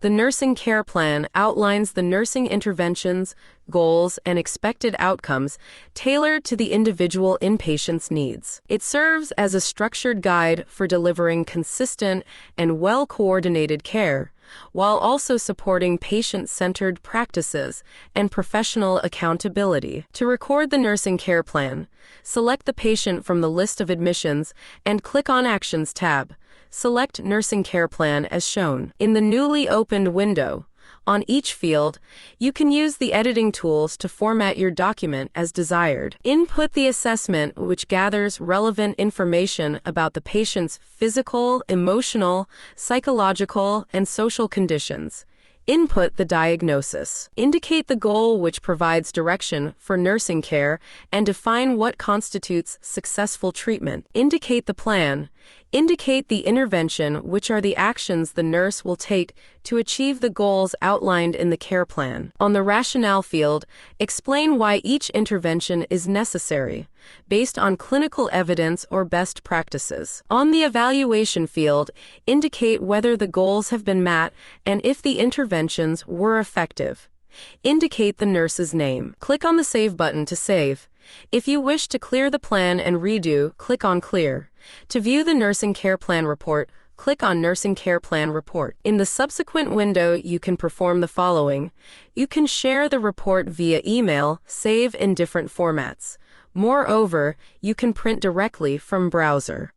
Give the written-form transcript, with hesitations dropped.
The nursing care plan outlines the nursing interventions, goals, and expected outcomes tailored to the individual inpatient's needs. It serves as a structured guide for delivering consistent and well-coordinated care, while also supporting patient-centered practices and professional accountability. To record the nursing care plan, select the patient from the list of admissions and click on Actions tab. Select Nursing Care Plan as shown. In the newly opened window, on each field, you can use the editing tools to format your document as desired. Input the assessment, which gathers relevant information about the patient's physical, emotional, psychological, and social conditions. Input the diagnosis. Indicate the goal, which provides direction for nursing care, and define what constitutes successful treatment. Indicate the plan. Indicate the intervention, which are the actions the nurse will take to achieve the goals outlined in the care plan. On the Rationale field, explain why each intervention is necessary, based on clinical evidence or best practices. On the Evaluation field, indicate whether the goals have been met and if the interventions were effective. Indicate the nurse's name. Click on the Save button to save. If you wish to clear the plan and redo, click on Clear. To view the Nursing Care Plan report, click on Nursing Care Plan Report. In the subsequent window, you can perform the following. You can share the report via email, save in different formats. Moreover, you can print directly from browser.